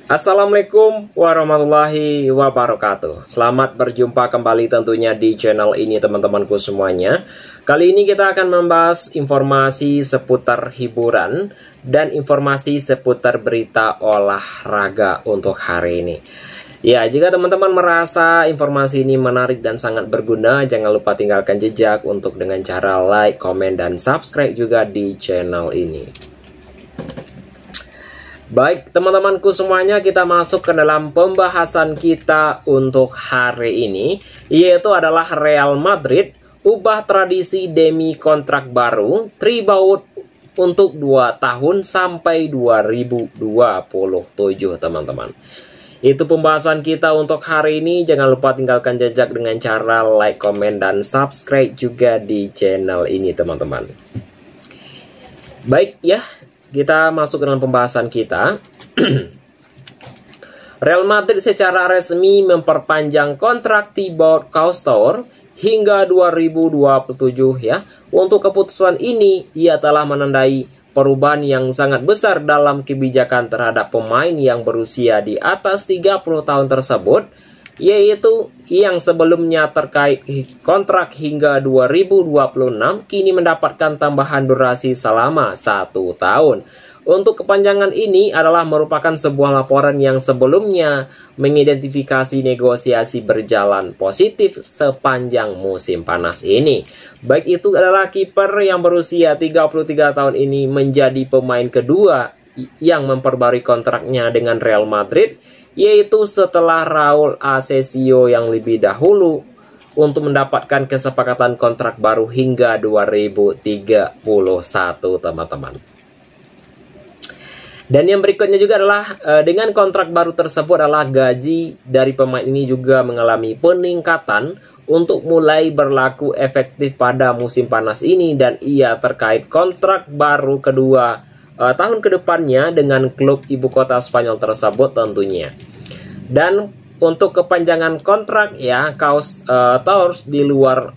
Assalamualaikum warahmatullahi wabarakatuh. Selamat berjumpa kembali tentunya di channel ini teman-temanku semuanya. Kali ini kita akan membahas informasi seputar hiburan dan informasi seputar berita olahraga untuk hari ini. Ya, jika teman-teman merasa informasi ini menarik dan sangat berguna, jangan lupa tinggalkan jejak untuk dengan cara like, komen, dan subscribe juga di channel ini. Baik teman-temanku semuanya, kita masuk ke dalam pembahasan kita untuk hari ini, yaitu adalah Real Madrid ubah tradisi demi kontrak baru Tribaut untuk 2 tahun sampai 2027 teman-teman. Itu pembahasan kita untuk hari ini. Jangan lupa tinggalkan jejak dengan cara like, komen, dan subscribe juga di channel ini teman-teman. Baik ya, kita masuk ke dalam pembahasan kita. Real Madrid secara resmi memperpanjang kontrak Thibaut Courtois hingga 2027 ya. Untuk keputusan ini, ia telah menandai perubahan yang sangat besar dalam kebijakan terhadap pemain yang berusia di atas 30 tahun tersebut, yaitu yang sebelumnya terkait kontrak hingga 2026 kini mendapatkan tambahan durasi selama 1 tahun. Untuk kepanjangan ini adalah merupakan sebuah laporan yang sebelumnya mengidentifikasi negosiasi berjalan positif sepanjang musim panas ini. Baik itu adalah kiper yang berusia 33 tahun ini menjadi pemain kedua yang memperbarui kontraknya dengan Real Madrid, yaitu setelah Raul Asensio yang lebih dahulu untuk mendapatkan kesepakatan kontrak baru hingga 2031 teman-teman. Dan yang berikutnya juga adalah dengan kontrak baru tersebut adalah gaji dari pemain ini juga mengalami peningkatan untuk mulai berlaku efektif pada musim panas ini, dan ia terkait kontrak baru kedua tahun kedepannya dengan klub ibu kota Spanyol tersebut tentunya. Dan untuk kepanjangan kontrak ya, Courtois di luar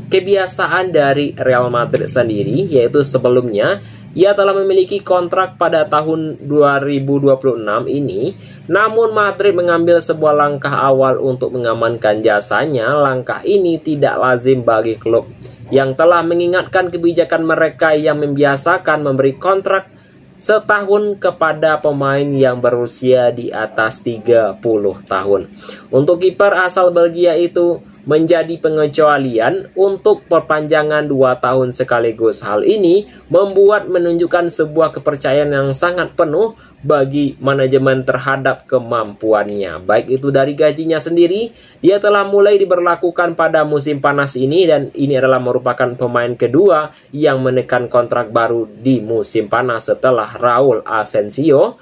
kebiasaan dari Real Madrid sendiri, yaitu sebelumnya ia telah memiliki kontrak pada tahun 2026 ini. Namun Madrid mengambil sebuah langkah awal untuk mengamankan jasanya. Langkah ini tidak lazim bagi klub yang telah mengingatkan kebijakan mereka yang membiasakan memberi kontrak setahun kepada pemain yang berusia di atas 30 tahun. Untuk kiper asal Belgia itu menjadi pengecualian untuk perpanjangan 2 tahun sekaligus. Hal ini menunjukkan sebuah kepercayaan yang sangat penuh bagi manajemen terhadap kemampuannya. Baik itu dari gajinya sendiri, dia telah mulai diberlakukan pada musim panas ini, dan ini adalah merupakan pemain kedua yang menekan kontrak baru di musim panas setelah Raul Asensio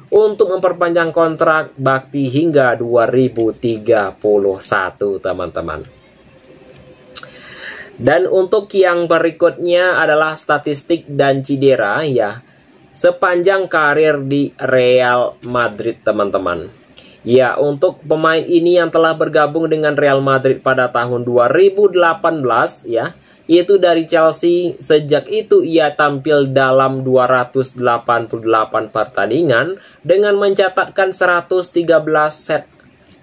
untuk memperpanjang kontrak bakti hingga 2031 teman-teman. Dan untuk yang berikutnya adalah statistik dan cedera ya sepanjang karir di Real Madrid teman-teman. Ya, untuk pemain ini yang telah bergabung dengan Real Madrid pada tahun 2018 ya, yaitu dari Chelsea. Sejak itu ia tampil dalam 288 pertandingan dengan mencatatkan 113 set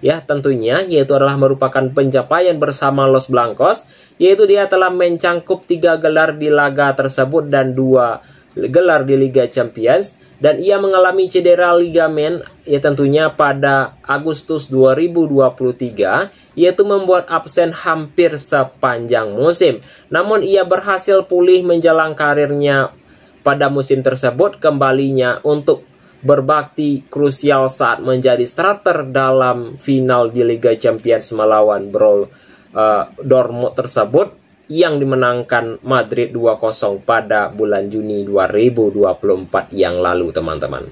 ya tentunya, yaitu adalah merupakan pencapaian bersama Los Blancos, yaitu dia telah mencangkup 3 gelar di laga tersebut dan 2 gelar di Liga Champions, dan ia mengalami cedera ligamen ya tentunya pada Agustus 2023, yaitu membuat absen hampir sepanjang musim. Namun ia berhasil pulih menjelang karirnya pada musim tersebut. Kembalinya untuk berbakti krusial saat menjadi starter dalam final di Liga Champions melawan Dortmund tersebut, yang dimenangkan Madrid 2-0 pada bulan Juni 2024 yang lalu teman-teman.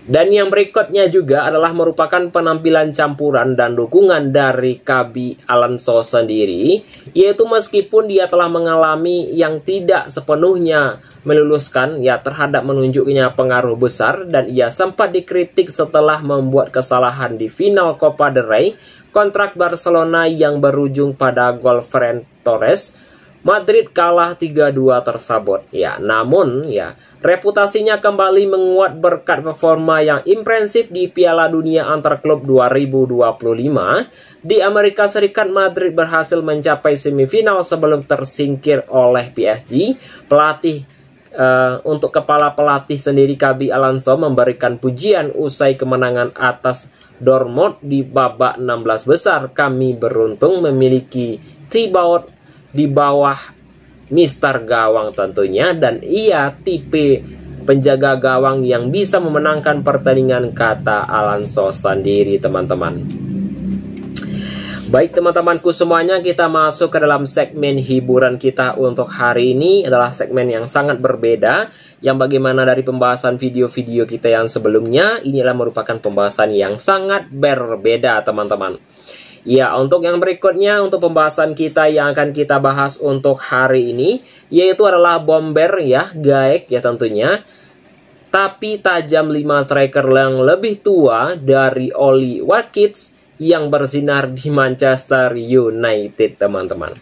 Dan yang berikutnya juga adalah merupakan penampilan campuran dan dukungan dari Xabi Alonso sendiri, yaitu meskipun dia telah mengalami yang tidak sepenuhnya meluluskan ya terhadap menunjuknya pengaruh besar, dan ia sempat dikritik setelah membuat kesalahan di final Copa del Rey kontrak Barcelona yang berujung pada gol Ferran Torres Madrid kalah 3-2 tersebut. Ya, namun ya reputasinya kembali menguat berkat performa yang impresif di Piala Dunia Antar Klub 2025. Di Amerika Serikat, Madrid berhasil mencapai semifinal sebelum tersingkir oleh PSG. Untuk kepala pelatih sendiri Xabi Alonso memberikan pujian usai kemenangan atas Dortmund di babak 16 besar. Kami beruntung memiliki Thibaut di bawah Mister Gawang tentunya, dan ia tipe penjaga gawang yang bisa memenangkan pertandingan, kata Alonso sendiri, teman-teman. Baik teman-temanku semuanya, kita masuk ke dalam segmen hiburan kita untuk hari ini. Adalah segmen yang sangat berbeda, yang bagaimana dari pembahasan video-video kita yang sebelumnya, inilah merupakan pembahasan yang sangat berbeda teman-teman. Ya, untuk yang berikutnya, untuk pembahasan kita yang akan kita bahas untuk hari ini, yaitu adalah bomber ya, Gaek ya tentunya. Tapi tajam 5 striker yang lebih tua dari Ollie Watkins yang bersinar di Manchester United, teman-teman.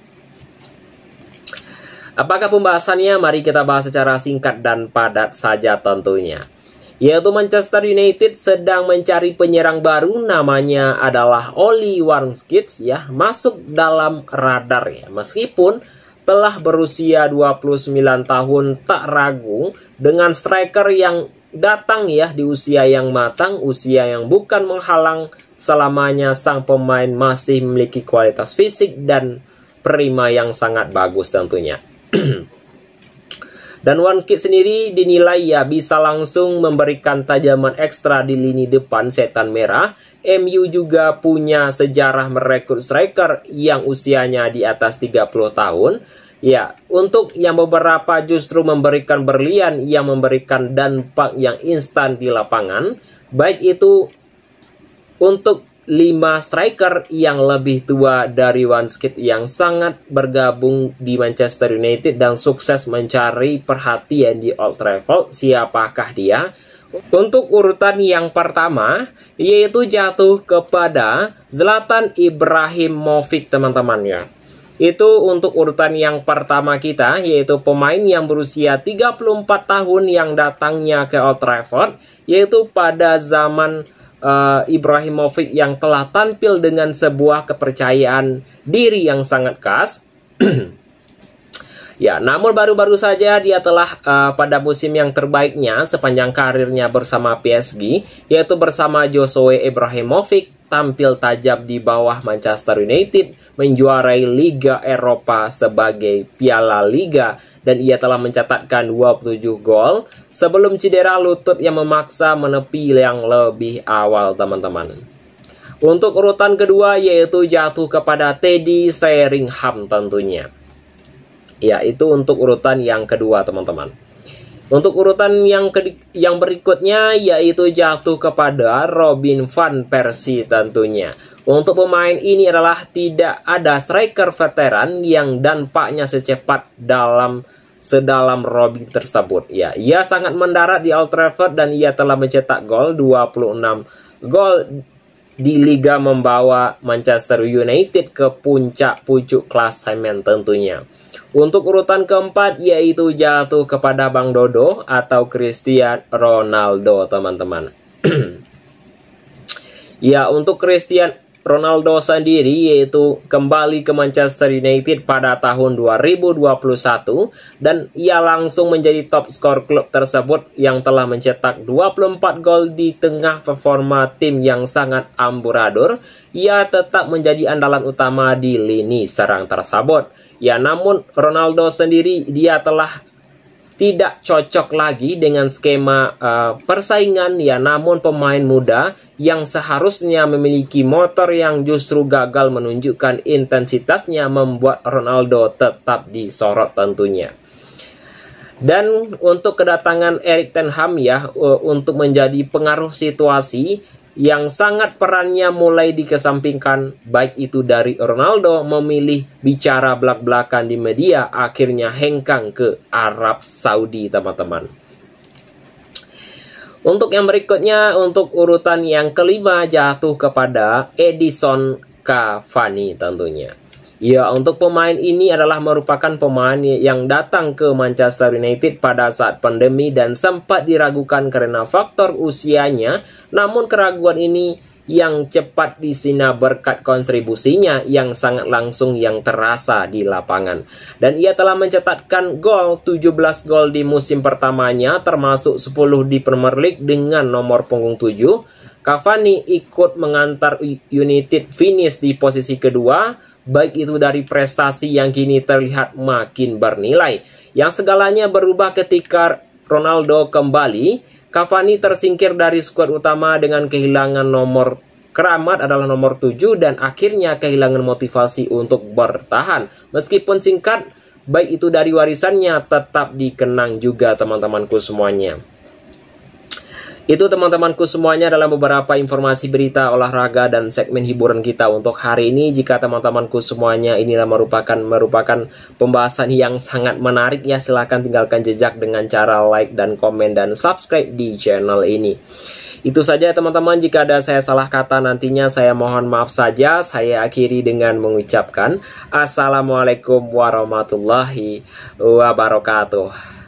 Apakah pembahasannya? Mari kita bahas secara singkat dan padat saja tentunya. Yaitu Manchester United sedang mencari penyerang baru, namanya adalah Ollie Watkins ya, masuk dalam radar ya. Meskipun telah berusia 29 tahun, tak ragu dengan striker yang datang ya di usia yang matang, usia yang bukan menghalang selamanya sang pemain masih memiliki kualitas fisik dan prima yang sangat bagus tentunya. Dan Watkins sendiri dinilai ya bisa langsung memberikan tajaman ekstra di lini depan setan merah. MU juga punya sejarah merekrut striker yang usianya di atas 30 tahun. Ya, untuk yang beberapa justru memberikan berlian yang memberikan dampak yang instan di lapangan. Baik itu untuk 5 striker yang lebih tua dari Watkins yang sangat bergabung di Manchester United dan sukses mencari perhatian di Old Trafford. Siapakah dia? Untuk urutan yang pertama, yaitu jatuh kepada Zlatan Ibrahimovic, teman-teman ya. Itu untuk urutan yang pertama kita, yaitu pemain yang berusia 34 tahun yang datangnya ke Old Trafford, yaitu pada zaman Ibrahimovic yang telah tampil dengan sebuah kepercayaan diri yang sangat khas. Ya, namun baru-baru saja dia telah pada musim yang terbaiknya sepanjang karirnya bersama PSG, yaitu bersama Joshua Ibrahimovic, tampil tajam di bawah Manchester United, menjuarai Liga Eropa sebagai Piala Liga, dan ia telah mencatatkan 27 gol sebelum cedera lutut yang memaksa menepi yang lebih awal, teman-teman. Untuk urutan kedua yaitu jatuh kepada Teddy Sheringham tentunya. Ya, itu untuk urutan yang kedua, teman-teman. Untuk urutan yang berikutnya yaitu jatuh kepada Robin van Persie tentunya. Untuk pemain ini adalah tidak ada striker veteran yang dampaknya secepat sedalam Robin tersebut. Ya, ia sangat mendarat di Old Trafford dan ia telah mencetak gol 26 gol di Liga, membawa Manchester United ke puncak klasemen tentunya. Untuk urutan keempat yaitu jatuh kepada Bang Dodo atau Cristiano Ronaldo, teman-teman. Ya, untuk Cristiano Ronaldo sendiri yaitu kembali ke Manchester United pada tahun 2021 dan ia langsung menjadi top skor klub tersebut yang telah mencetak 24 gol di tengah performa tim yang sangat amburadul. Ia tetap menjadi andalan utama di lini serang tersebut. Ya, namun Ronaldo sendiri dia telah tidak cocok lagi dengan skema persaingan ya, namun pemain muda yang seharusnya memiliki motor yang justru gagal menunjukkan intensitasnya membuat Ronaldo tetap disorot tentunya. Dan untuk kedatangan Erik ten Hag ya untuk menjadi pengaruh situasi yang sangat perannya mulai dikesampingkan, baik itu dari Ronaldo memilih bicara belak-belakan di media, akhirnya hengkang ke Arab Saudi, teman-teman. Untuk yang berikutnya, untuk urutan yang kelima jatuh kepada Edinson Cavani tentunya. Ya, untuk pemain ini adalah merupakan pemain yang datang ke Manchester United pada saat pandemi dan sempat diragukan karena faktor usianya. Namun keraguan ini yang cepat disina berkat kontribusinya yang sangat langsung yang terasa di lapangan. Dan ia telah mencetakkan 17 gol di musim pertamanya, termasuk 10 di Premier League dengan nomor punggung 7. Cavani ikut mengantar United finish di posisi kedua, baik itu dari prestasi yang kini terlihat makin bernilai. Yang segalanya berubah ketika Ronaldo kembali. Cavani tersingkir dari skuad utama dengan kehilangan nomor keramat adalah nomor 7 dan akhirnya kehilangan motivasi untuk bertahan. Meskipun singkat, baik itu dari warisannya tetap dikenang juga teman-temanku semuanya. Itu teman-temanku semuanya adalah beberapa informasi berita olahraga dan segmen hiburan kita untuk hari ini. Jika teman-temanku semuanya inilah merupakan pembahasan yang sangat menarik ya, silahkan tinggalkan jejak dengan cara like dan komen dan subscribe di channel ini. Itu saja teman-teman, jika ada saya salah kata nantinya saya mohon maaf saja. Saya akhiri dengan mengucapkan Assalamualaikum warahmatullahi wabarakatuh.